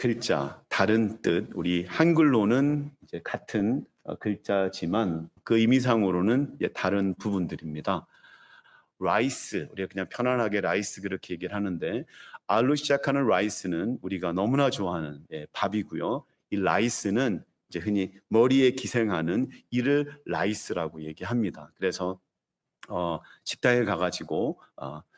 글자, 다른 뜻, 우리 한글로는 이제 같은 글자지만 그 의미상으로는 다른 부분들입니다. 라이스, 우리가 그냥 편안하게 라이스 그렇게 얘기를 하는데 R로 시작하는 라이스는 우리가 너무나 좋아하는 밥이고요. 이 라이스는 이제 흔히 머리에 기생하는 이를 라이스라고 얘기합니다. 그래서 식당에 가가지고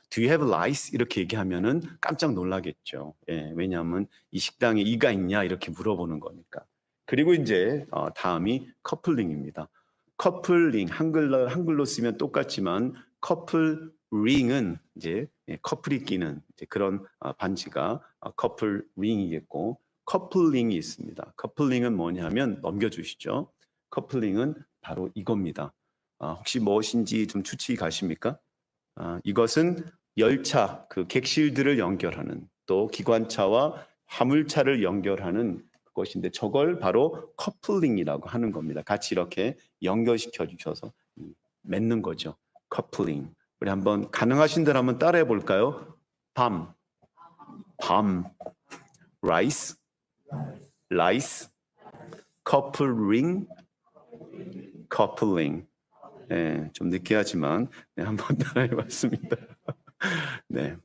Do you have rice? 이렇게 얘기하면은 깜짝 놀라겠죠. 왜냐하면 이 식당에 이가 있냐 이렇게 물어보는 거니까. 그리고 이제 다음이 커플링입니다. 커플링 한글로 쓰면 똑같지만 커플링은 이제 커플이 끼는 이제 그런 반지가 커플링이겠고 커플링이 있습니다. 커플링은 뭐냐면 넘겨주시죠. 커플링은 바로 이겁니다. 혹시 무엇인지 좀 추측이 가십니까? 이것은 열차, 그 객실들을 연결하는 또 기관차와 화물차를 연결하는 것인데 저걸 바로 커플링이라고 하는 겁니다. 같이 이렇게 연결시켜 주셔서 맺는 거죠. 커플링. 우리 한번 가능하신 대로 한번 따라해 볼까요? 밤, 라이스, 라이스, 커플링, 커플링. 좀 느끼하지만 한번 따라해봤습니다. 네,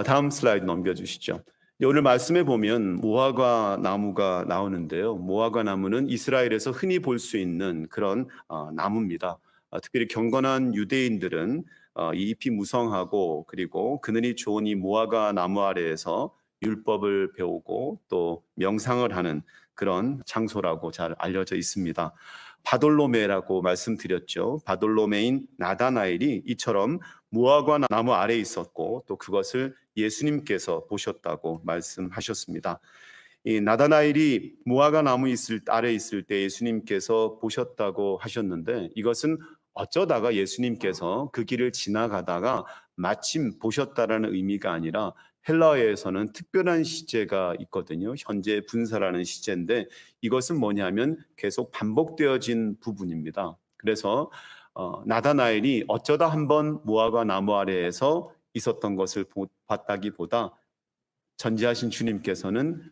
다음 슬라이드 넘겨주시죠. 오늘 말씀에 보면 무화과 나무가 나오는데요. 무화과 나무는 이스라엘에서 흔히 볼 수 있는 그런 나무입니다. 특별히 경건한 유대인들은 이 잎이 무성하고 그리고 그늘이 좋은 이 무화과 나무 아래에서 율법을 배우고 또 명상을 하는 그런 장소라고 잘 알려져 있습니다. 바돌로메라고 말씀드렸죠. 바돌로메인 나다나엘이 이처럼 무화과 나무 아래에 있었고 또 그것을 예수님께서 보셨다고 말씀하셨습니다. 이 나다나엘이 무화과 나무 아래에 있을 때 예수님께서 보셨다고 하셨는데 이것은 어쩌다가 예수님께서 그 길을 지나가다가 마침 보셨다라는 의미가 아니라 헬라어에서는 특별한 시제가 있거든요. 현재 분사라는 시제인데 이것은 뭐냐면 계속 반복되어진 부분입니다. 그래서 나다나엘이 어쩌다 한번 무화과 나무 아래에서 있었던 것을 봤다기보다 전지하신 주님께서는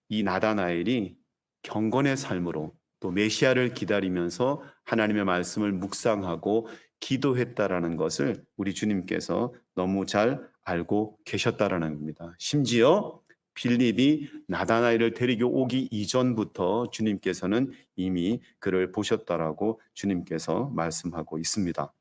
이 나다나엘이 경건의 삶으로 또 메시아를 기다리면서 하나님의 말씀을 묵상하고 기도했다라는 것을 우리 주님께서 너무 잘 알고 계셨다라는 겁니다. 심지어 빌립이 나다나엘을 데리고 오기 이전부터 주님께서는 이미 그를 보셨다라고 주님께서 말씀하고 있습니다.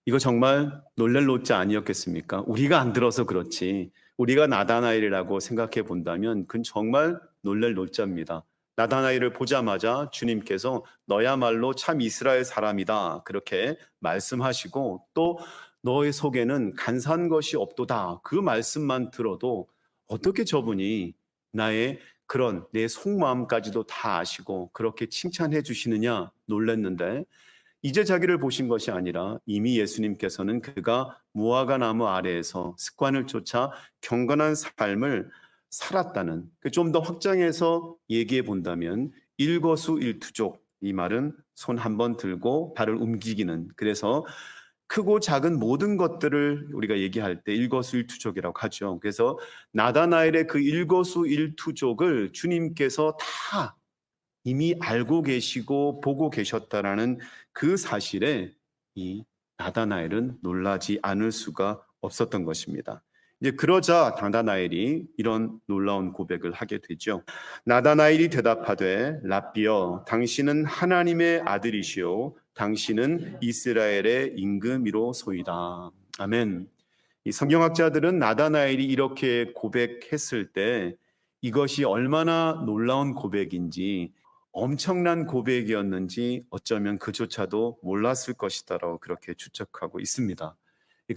이거 정말 놀랄 노자 아니었겠습니까? 우리가 안 들어서 그렇지 우리가 나다나엘이라고 생각해 본다면 그건 정말 놀랄 노자입니다. 나다나엘을 보자마자 주님께서 너야말로 참 이스라엘 사람이다 그렇게 말씀하시고 또 너의 속에는 간사한 것이 없도다 그 말씀만 들어도 어떻게 저분이 나의 그런 내 속마음까지도 다 아시고 그렇게 칭찬해 주시느냐 놀랐는데 이제 자기를 보신 것이 아니라 이미 예수님께서는 그가 무화과 나무 아래에서 습관을 쫓아 경건한 삶을 살았다는 좀 더 확장해서 얘기해 본다면 일거수일투족 이 말은 손 한 번 들고 발을 움직이는 그래서 크고 작은 모든 것들을 우리가 얘기할 때 일거수일투족이라고 하죠. 그래서 나다나엘의 그 일거수일투족을 주님께서 다 이미 알고 계시고 보고 계셨다라는 그 사실에 이 나다나엘은 놀라지 않을 수가 없었던 것입니다. 이제 그러자 나다나엘이 이런 놀라운 고백을 하게 되죠. 나다나엘이 대답하되 랍비여 당신은 하나님의 아들이시오 당신은 이스라엘의 임금이로소이다. 아멘. 이 성경학자들은 나다나엘이 이렇게 고백했을 때 이것이 얼마나 놀라운 고백인지 엄청난 고백이었는지 어쩌면 그조차도 몰랐을 것이다라고 그렇게 추측하고 있습니다.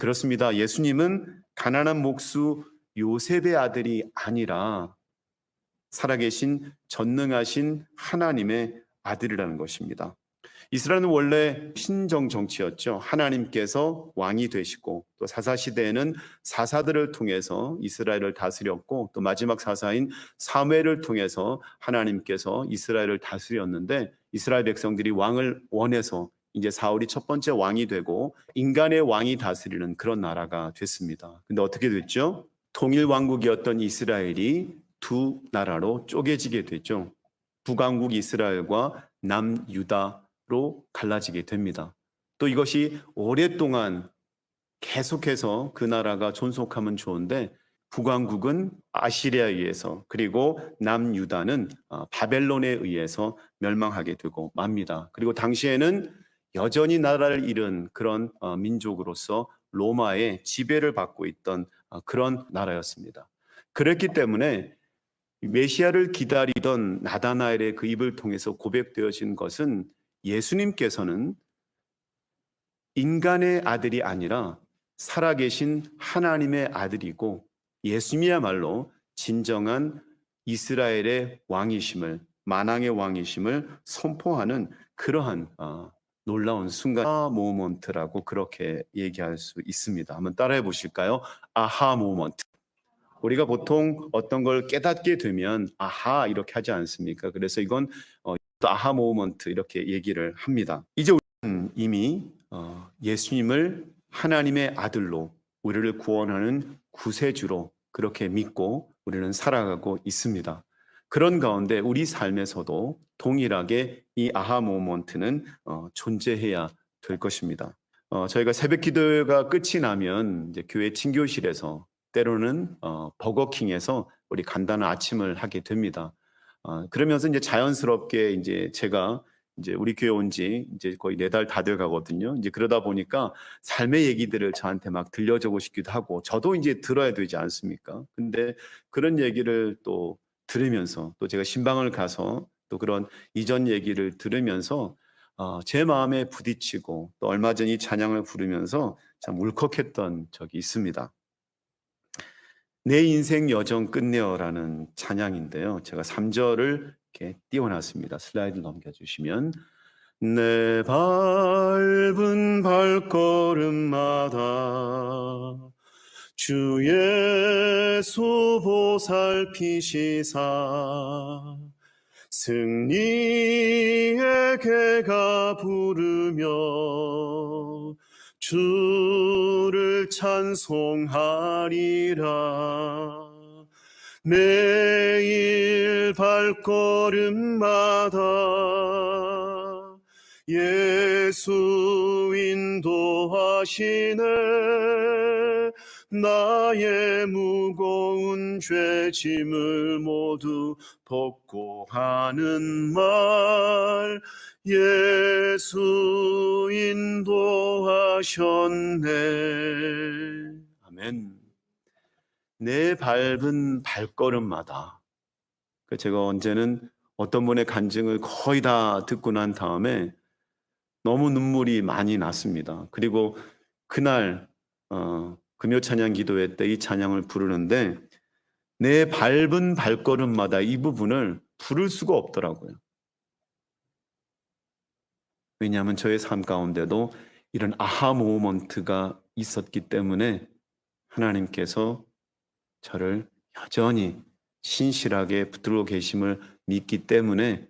그렇습니다. 예수님은 가난한 목수 요셉의 아들이 아니라 살아계신 전능하신 하나님의 아들이라는 것입니다. 이스라엘은 원래 신정 정치였죠. 하나님께서 왕이 되시고 또 사사시대에는 사사들을 통해서 이스라엘을 다스렸고 또 마지막 사사인 사무엘을 통해서 하나님께서 이스라엘을 다스렸는데 이스라엘 백성들이 왕을 원해서 이제 사울이 첫 번째 왕이 되고 인간의 왕이 다스리는 그런 나라가 됐습니다. 근데 어떻게 됐죠? 통일 왕국이었던 이스라엘이 두 나라로 쪼개지게 되죠. 북왕국 이스라엘과 남유다로 갈라지게 됩니다. 또 이것이 오랫동안 계속해서 그 나라가 존속하면 좋은데 북왕국은 아시리아에 의해서 그리고 남유다는 바벨론에 의해서 멸망하게 되고 맙니다. 그리고 당시에는 여전히 나라를 잃은 그런 민족으로서 로마의 지배를 받고 있던 그런 나라였습니다. 그랬기 때문에 메시아를 기다리던 나다나엘의 그 입을 통해서 고백되어진 것은 예수님께서는 인간의 아들이 아니라 살아계신 하나님의 아들이고 예수님이야말로 진정한 이스라엘의 왕이심을, 만왕의 왕이심을 선포하는 그러한 놀라운 순간, 아하 모먼트라고 그렇게 얘기할 수 있습니다. 한번 따라해 보실까요? 아하 모먼트. 우리가 보통 어떤 걸 깨닫게 되면 아하 이렇게 하지 않습니까? 그래서 이건 아하 모먼트 이렇게 얘기를 합니다. 이제 우리는 이미 예수님을 하나님의 아들로 우리를 구원하는 구세주로 그렇게 믿고 우리는 살아가고 있습니다. 그런 가운데 우리 삶에서도 동일하게 이 아하 모먼트는 존재해야 될 것입니다. 저희가 새벽 기도가 끝이 나면 이제 교회 친교실에서 때로는 버거킹에서 우리 간단한 아침을 하게 됩니다. 그러면서 이제 자연스럽게 이제 제가 이제 우리 교회 온 지 이제 거의 4달 다 돼 가거든요. 이제 그러다 보니까 삶의 얘기들을 저한테 막 들려주고 싶기도 하고 저도 이제 들어야 되지 않습니까? 근데 그런 얘기를 또 들으면서 또 제가 신방을 가서 또 그런 이전 얘기를 들으면서 제 마음에 부딪히고 또 얼마 전 이 찬양을 부르면서 참 울컥했던 적이 있습니다. 내 인생 여정 끝내어라는 찬양인데요. 제가 3절을 이렇게 띄워놨습니다. 슬라이드 넘겨주시면 내 밟은 발걸음마다 주 예수 보살피시사 승리의 개가 부르며 주를 찬송하리라. 매일 발걸음마다 예수 인도하시네. 나의 무거운 죄짐을 모두 벗고 하는 말 예수 인도하셨네. 아멘. 내 밟은 발걸음마다 제가 언제는 어떤 분의 간증을 거의 다 듣고 난 다음에 너무 눈물이 많이 났습니다. 그리고 그날 금요 찬양 기도회 때 이 찬양을 부르는데 내 밟은 발걸음마다 이 부분을 부를 수가 없더라고요. 왜냐하면 저의 삶 가운데도 이런 아하 모먼트가 있었기 때문에 하나님께서 저를 여전히 신실하게 붙들고 계심을 믿기 때문에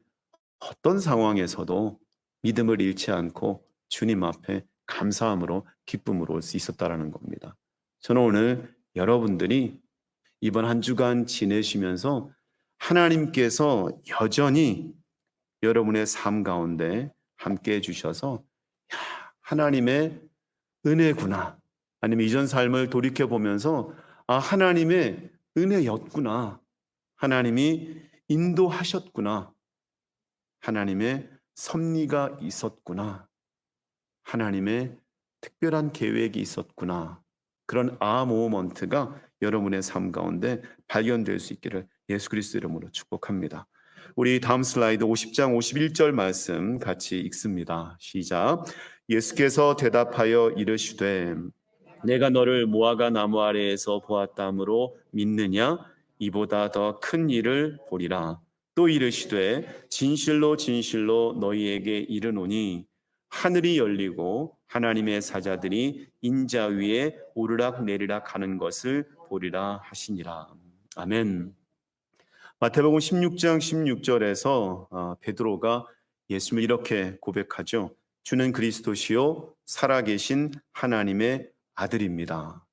어떤 상황에서도 믿음을 잃지 않고 주님 앞에 감사함으로 기쁨으로 올 수 있었다라는 겁니다. 저는 오늘 여러분들이 이번 한 주간 지내시면서 하나님께서 여전히 여러분의 삶 가운데 함께 해주셔서 하나님의 은혜구나, 아니면 이전 삶을 돌이켜보면서 하나님의 은혜였구나, 하나님이 인도하셨구나, 하나님의 섭리가 있었구나, 하나님의 특별한 계획이 있었구나, 그런 모먼트가 여러분의 삶 가운데 발견될 수 있기를 예수 그리스도 이름으로 축복합니다. 우리 다음 슬라이드 50장 51절 말씀 같이 읽습니다. 시작. 예수께서 대답하여 이르시되 내가 너를 무화과 나무 아래에서 보았다므로 믿느냐? 이보다 더 큰 일을 보리라. 또 이르시되 진실로 진실로 너희에게 이르노니 하늘이 열리고 하나님의 사자들이 인자 위에 오르락 내리락 하는 것을 보리라 하시니라. 아멘. 마태복음 16장 16절에서 베드로가 예수님을 이렇게 고백하죠. 주는 그리스도시요 살아계신 하나님의 아들입니다.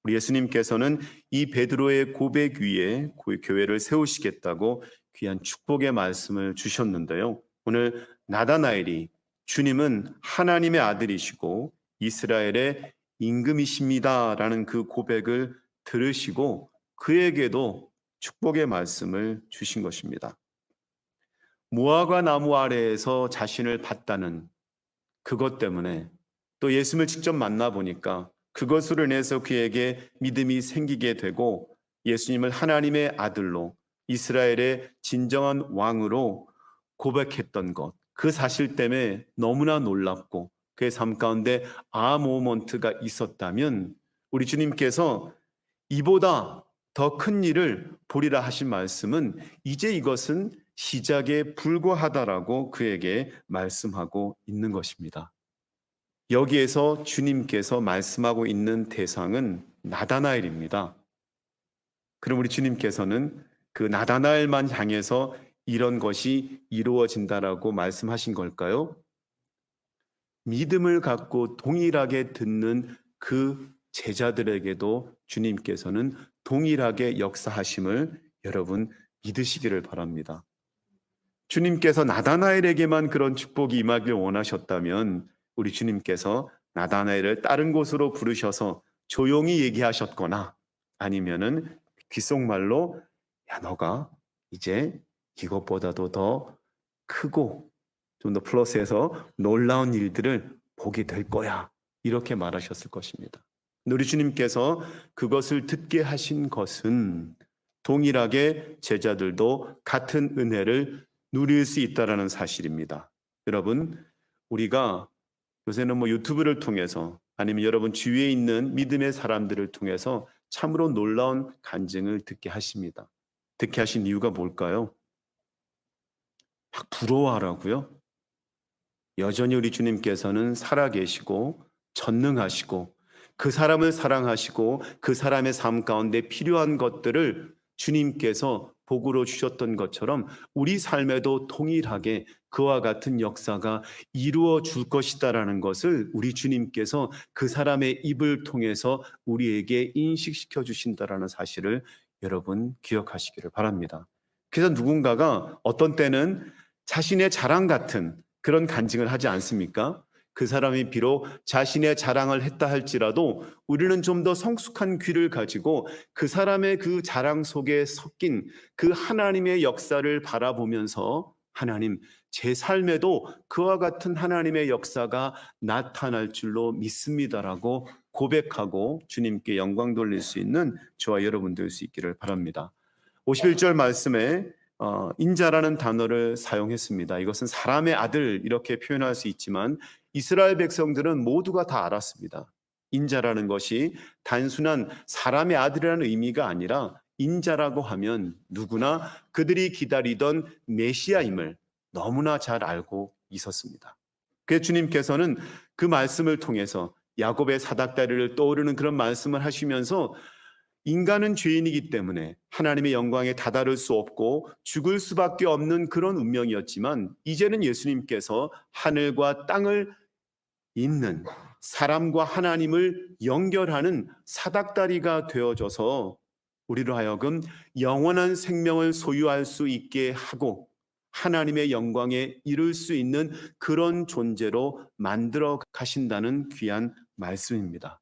우리 예수님께서는 이 베드로의 고백 위에 교회를 세우시겠다고 귀한 축복의 말씀을 주셨는데요. 오늘 나다나엘이 주님은 하나님의 아들이시고 이스라엘의 임금이십니다라는 그 고백을 들으시고 그에게도 축복의 말씀을 주신 것입니다. 무화과 나무 아래에서 자신을 봤다는 그것 때문에 또 예수님을 직접 만나보니까 그것으로 인해서 그에게 믿음이 생기게 되고 예수님을 하나님의 아들로 이스라엘의 진정한 왕으로 고백했던 것, 그 사실 때문에 너무나 놀랍고 그의 삶 가운데 모먼트가 있었다면 우리 주님께서 이보다 더 큰 일을 보리라 하신 말씀은 이제 이것은 시작에 불과하다라고 그에게 말씀하고 있는 것입니다. 여기에서 주님께서 말씀하고 있는 대상은 나다나엘입니다. 그럼 우리 주님께서는 그 나다나엘만 향해서 이런 것이 이루어진다라고 말씀하신 걸까요? 믿음을 갖고 동일하게 듣는 그 제자들에게도 주님께서는 동일하게 역사하심을 여러분 믿으시기를 바랍니다. 주님께서 나다나엘에게만 그런 축복이 임하길 원하셨다면 우리 주님께서 나다나엘을 다른 곳으로 부르셔서 조용히 얘기하셨거나 아니면은 귓속말로 야 너가 이제 이것보다도 더 크고 좀 더 플러스해서 놀라운 일들을 보게 될 거야 이렇게 말하셨을 것입니다. 우리 주님께서 그것을 듣게 하신 것은 동일하게 제자들도 같은 은혜를 누릴 수 있다라는 사실입니다. 여러분 우리가 요새는 유튜브를 통해서 아니면 여러분 주위에 있는 믿음의 사람들을 통해서 참으로 놀라운 간증을 듣게 하십니다. 듣게 하신 이유가 뭘까요? 막 부러워하라고요? 여전히 우리 주님께서는 살아계시고 전능하시고 그 사람을 사랑하시고 그 사람의 삶 가운데 필요한 것들을 주님께서 복으로 주셨던 것처럼 우리 삶에도 동일하게 그와 같은 역사가 이루어 줄 것이다라는 것을 우리 주님께서 그 사람의 입을 통해서 우리에게 인식시켜 주신다라는 사실을 여러분 기억하시기를 바랍니다. 그래서 누군가가 어떤 때는 자신의 자랑 같은 그런 간증을 하지 않습니까? 그 사람이 비록 자신의 자랑을 했다 할지라도 우리는 좀 더 성숙한 귀를 가지고 그 사람의 그 자랑 속에 섞인 그 하나님의 역사를 바라보면서 하나님, 제 삶에도 그와 같은 하나님의 역사가 나타날 줄로 믿습니다라고 고백하고 주님께 영광 돌릴 수 있는 저와 여러분 될 수 있기를 바랍니다. 51절 말씀에 인자라는 단어를 사용했습니다. 이것은 사람의 아들 이렇게 표현할 수 있지만 이스라엘 백성들은 모두가 다 알았습니다. 인자라는 것이 단순한 사람의 아들이라는 의미가 아니라 인자라고 하면 누구나 그들이 기다리던 메시아임을 너무나 잘 알고 있었습니다. 그래서 주님께서는 그 말씀을 통해서 야곱의 사닥다리를 떠오르는 그런 말씀을 하시면서 인간은 죄인이기 때문에 하나님의 영광에 다다를 수 없고 죽을 수밖에 없는 그런 운명이었지만 이제는 예수님께서 하늘과 땅을 잇는 사람과 하나님을 연결하는 사닥다리가 되어져서 우리로 하여금 영원한 생명을 소유할 수 있게 하고 하나님의 영광에 이룰 수 있는 그런 존재로 만들어 가신다는 귀한 말씀입니다.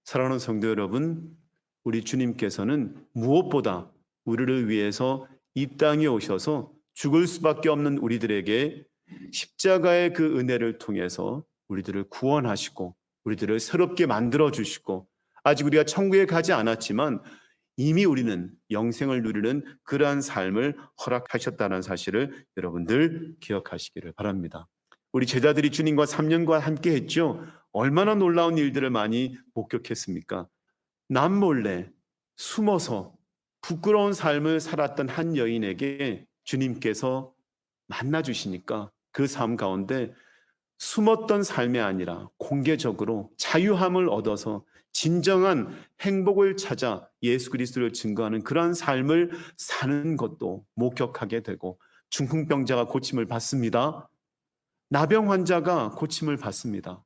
사랑하는 성도 여러분, 우리 주님께서는 무엇보다 우리를 위해서 이 땅에 오셔서 죽을 수밖에 없는 우리들에게 십자가의 그 은혜를 통해서 우리들을 구원하시고 우리들을 새롭게 만들어 주시고 아직 우리가 천국에 가지 않았지만 이미 우리는 영생을 누리는 그러한 삶을 허락하셨다는 사실을 여러분들 기억하시기를 바랍니다. 우리 제자들이 주님과 3년간 함께 했죠. 얼마나 놀라운 일들을 많이 목격했습니까? 남몰래 숨어서 부끄러운 삶을 살았던 한 여인에게 주님께서 만나 주시니까 그 삶 가운데 숨었던 삶이 아니라 공개적으로 자유함을 얻어서 진정한 행복을 찾아 예수 그리스도를 증거하는 그러한 삶을 사는 것도 목격하게 되고 중풍병자가 고침을 받습니다. 나병 환자가 고침을 받습니다.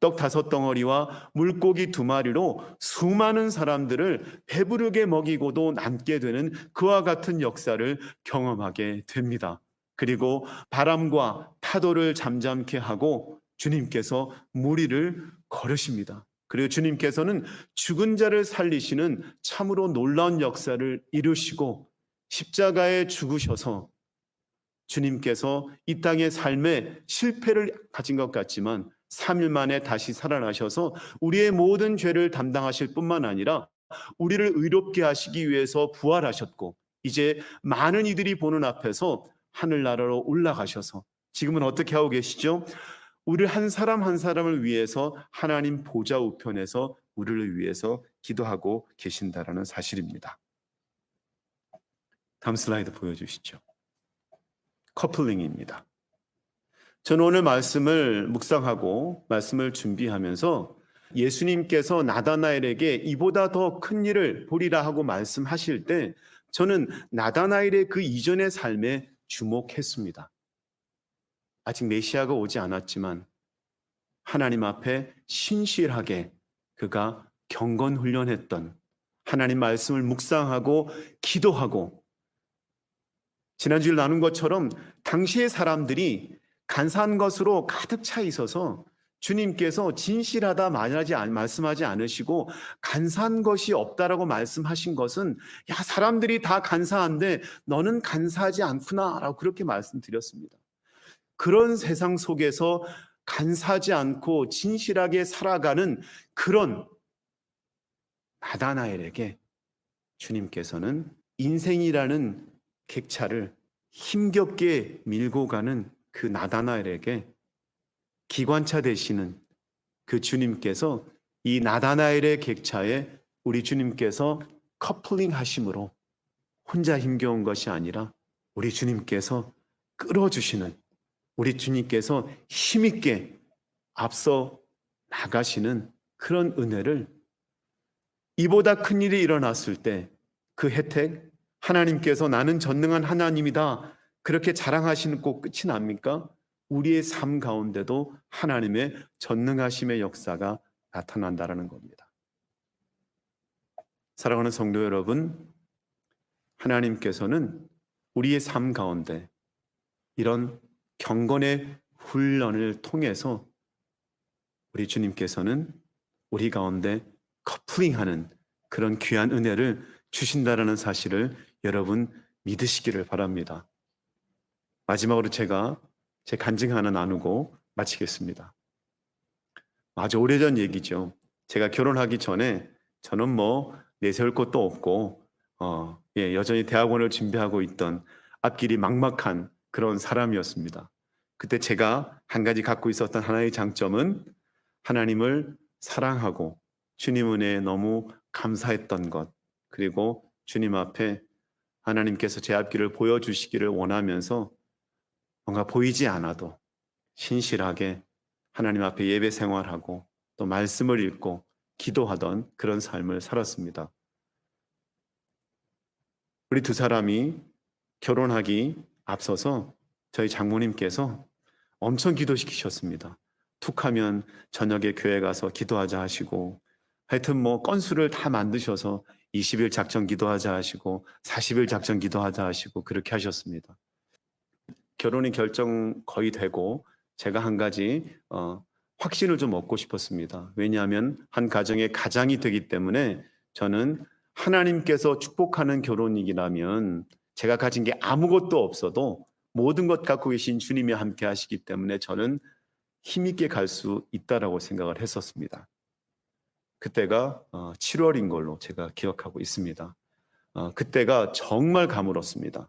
떡 5덩어리와 물고기 2마리로 수많은 사람들을 배부르게 먹이고도 남게 되는 그와 같은 역사를 경험하게 됩니다. 그리고 바람과 파도를 잠잠케 하고 주님께서 무리를 걸으십니다. 그리고 주님께서는 죽은 자를 살리시는 참으로 놀라운 역사를 이루시고 십자가에 죽으셔서 주님께서 이 땅의 삶에 실패를 가진 것 같지만 3일 만에 다시 살아나셔서 우리의 모든 죄를 담당하실 뿐만 아니라 우리를 의롭게 하시기 위해서 부활하셨고 이제 많은 이들이 보는 앞에서 하늘나라로 올라가셔서 지금은 어떻게 하고 계시죠? 우리 한 사람 한 사람을 위해서 하나님 보좌 우편에서 우리를 위해서 기도하고 계신다라는 사실입니다. 다음 슬라이드 보여주시죠. 커플링입니다. 저는 오늘 말씀을 묵상하고 말씀을 준비하면서 예수님께서 나다나엘에게 이보다 더 큰 일을 보리라 하고 말씀하실 때 저는 나다나엘의 그 이전의 삶에 주목했습니다. 아직 메시아가 오지 않았지만 하나님 앞에 신실하게 그가 경건 훈련했던 하나님 말씀을 묵상하고 기도하고 지난주에 나눈 것처럼 당시의 사람들이 간사한 것으로 가득 차 있어서 주님께서 진실하다 말씀하지 않으시고 간사한 것이 없다라고 말씀하신 것은 야 사람들이 다 간사한데 너는 간사하지 않구나라고 그렇게 말씀드렸습니다. 그런 세상 속에서 간사하지 않고 진실하게 살아가는 그런 나다나엘에게 주님께서는 인생이라는 객차를 힘겹게 밀고 가는 그 나다나엘에게 기관차 되시는 그 주님께서 이 나다나엘의 객차에 우리 주님께서 커플링 하심으로 혼자 힘겨운 것이 아니라 우리 주님께서 끌어주시는 우리 주님께서 힘있게 앞서 나가시는 그런 은혜를 이보다 큰 일이 일어났을 때 그 혜택 하나님께서 나는 전능한 하나님이다 그렇게 자랑하시는 꼭 끝이 납니까? 우리의 삶 가운데도 하나님의 전능하심의 역사가 나타난다는 겁니다. 사랑하는 성도 여러분, 하나님께서는 우리의 삶 가운데 이런 경건의 훈련을 통해서 우리 주님께서는 우리 가운데 커플링하는 그런 귀한 은혜를 주신다라는 사실을 여러분 믿으시기를 바랍니다. 마지막으로 제가 제 간증 하나 나누고 마치겠습니다. 아주 오래전 얘기죠. 제가 결혼하기 전에 저는 뭐 내세울 것도 없고 여전히 대학원을 준비하고 있던 앞길이 막막한 그런 사람이었습니다. 그때 제가 한 가지 갖고 있었던 하나의 장점은 하나님을 사랑하고 주님 은혜에 너무 감사했던 것, 그리고 주님 앞에 하나님께서 제 앞길을 보여주시기를 원하면서 뭔가 보이지 않아도 신실하게 하나님 앞에 예배 생활하고 또 말씀을 읽고 기도하던 그런 삶을 살았습니다. 우리 두 사람이 결혼하기 앞서서 저희 장모님께서 엄청 기도시키셨습니다. 툭하면 저녁에 교회 가서 기도하자 하시고 하여튼 뭐 건수를 다 만드셔서 20일 작전 기도하자 하시고 40일 작전 기도하자 하시고 그렇게 하셨습니다. 결혼이 결정 거의 되고 제가 한 가지 확신을 좀 얻고 싶었습니다. 왜냐하면 한 가정의 가장이 되기 때문에 저는 하나님께서 축복하는 결혼이라면 제가 가진 게 아무것도 없어도 모든 것 갖고 계신 주님이 함께 하시기 때문에 저는 힘있게 갈 수 있다라고 생각을 했었습니다. 그때가 7월인 걸로 제가 기억하고 있습니다. 그때가 정말 가물었습니다.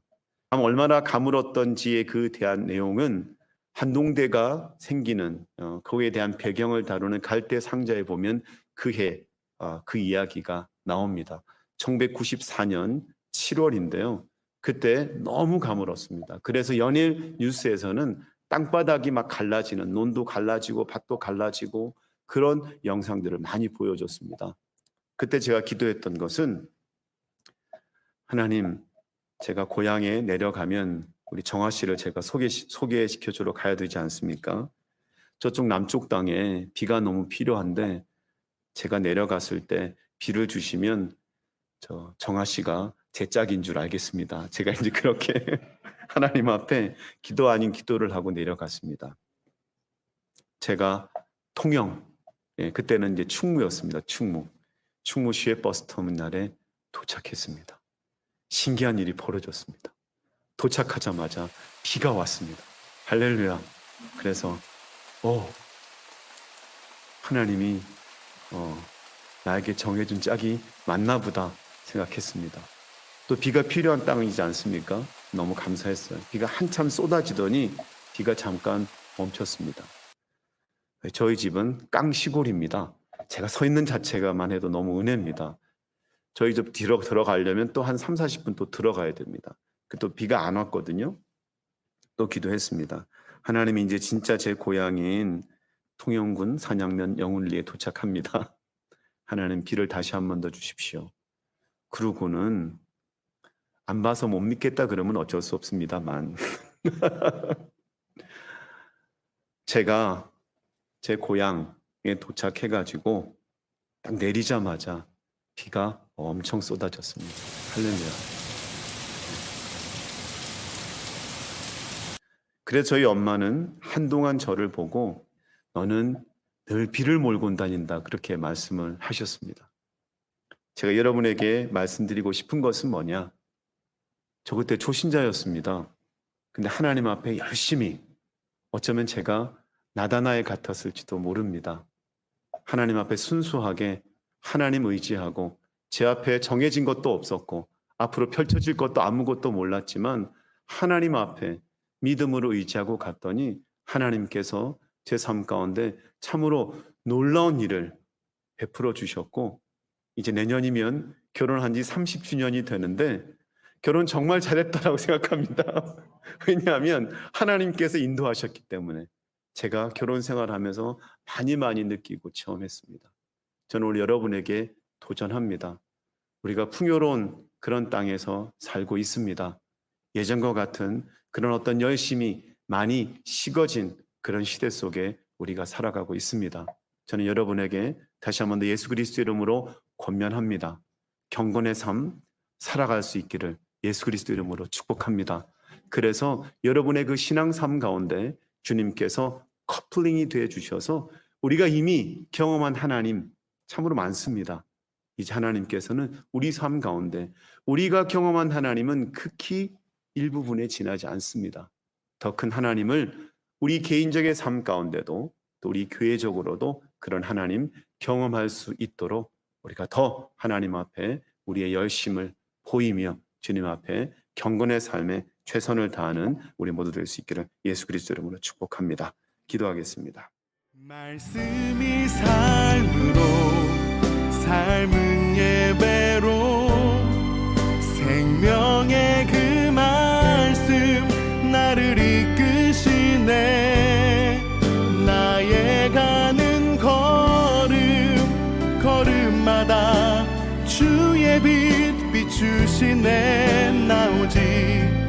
얼마나 가물었던지에 그 대한 내용은 한동대가 생기는 그에 대한 배경을 다루는 갈대 상자에 보면 그해 그 이야기가 나옵니다. 1994년 7월인데요. 그때 너무 가물었습니다. 그래서 연일 뉴스에서는 땅바닥이 막 갈라지는, 논도 갈라지고 밭도 갈라지고 그런 영상들을 많이 보여줬습니다. 그때 제가 기도했던 것은 하나님, 제가 고향에 내려가면 우리 정아 씨를 제가 소개시켜주러 가야 되지 않습니까? 저쪽 남쪽 땅에 비가 너무 필요한데 제가 내려갔을 때 비를 주시면 저 정아 씨가 제 짝인 줄 알겠습니다. 제가 이제 그렇게 하나님 앞에 기도 아닌 기도를 하고 내려갔습니다. 제가 통영, 그때는 이제 충무였습니다. 충무 시외버스 터미널에 도착했습니다. 신기한 일이 벌어졌습니다. 도착하자마자 비가 왔습니다. 할렐루야. 그래서 하나님이 나에게 정해준 짝이 맞나 보다 생각했습니다. 또 비가 필요한 땅이지 않습니까? 너무 감사했어요. 비가 한참 쏟아지더니 비가 잠깐 멈췄습니다. 저희 집은 깡시골입니다. 제가 서 있는 자체가만 해도 너무 은혜입니다. 저희 집 뒤로 들어가려면 또 한 30-40분 또 들어가야 됩니다. 또 비가 안 왔거든요. 또 기도했습니다. 하나님이 이제 진짜 제 고향인 통영군 산양면 영운리에 도착합니다. 하나님 비를 다시 한 번 더 주십시오. 그러고는 안 봐서 못 믿겠다 그러면 어쩔 수 없습니다만 제가 제 고향에 도착해가지고 딱 내리자마자 비가 엄청 쏟아졌습니다. 할렐루야. 그래서 저희 엄마는 한동안 저를 보고 너는 늘 비를 몰고 다닌다 그렇게 말씀을 하셨습니다. 제가 여러분에게 말씀드리고 싶은 것은 뭐냐? 저 그때 초신자였습니다. 근데 하나님 앞에 열심히, 어쩌면 제가 나다나엘 같았을지도 모릅니다. 하나님 앞에 순수하게 하나님 의지하고 제 앞에 정해진 것도 없었고 앞으로 펼쳐질 것도 아무것도 몰랐지만 하나님 앞에 믿음으로 의지하고 갔더니 하나님께서 제 삶 가운데 참으로 놀라운 일을 베풀어 주셨고, 이제 내년이면 결혼한 지 30주년이 되는데 결혼 정말 잘했다라고 생각합니다. 왜냐하면 하나님께서 인도하셨기 때문에 제가 결혼 생활하면서 많이 느끼고 체험했습니다. 저는 오늘 여러분에게 도전합니다. 우리가 풍요로운 그런 땅에서 살고 있습니다. 예전과 같은 그런 어떤 열심이 많이 식어진 그런 시대 속에 우리가 살아가고 있습니다. 저는 여러분에게 다시 한번 더 예수 그리스도 이름으로 권면합니다. 경건의 삶 살아갈 수 있기를 예수 그리스도 이름으로 축복합니다. 그래서 여러분의 그 신앙 삶 가운데 주님께서 커플링이 되어 주셔서 우리가 이미 경험한 하나님 참으로 많습니다. 이제 하나님께서는 우리 삶 가운데 우리가 경험한 하나님은 극히 일부분에 지나지 않습니다. 더 큰 하나님을 우리 개인적인 삶 가운데도 또 우리 교회적으로도 그런 하나님 경험할 수 있도록 우리가 더 하나님 앞에 우리의 열심을 보이며 주님 앞에 경건의 삶에 최선을 다하는 우리 모두 될 수 있기를 예수 그리스도 이름으로 축복합니다. 기도하겠습니다. 말씀이 삶으로, 삶은 예배로, 생명의 그 말씀 나를 이끄시네. 나의 가는 걸음마다 주의 빛 비추시네. 나 오직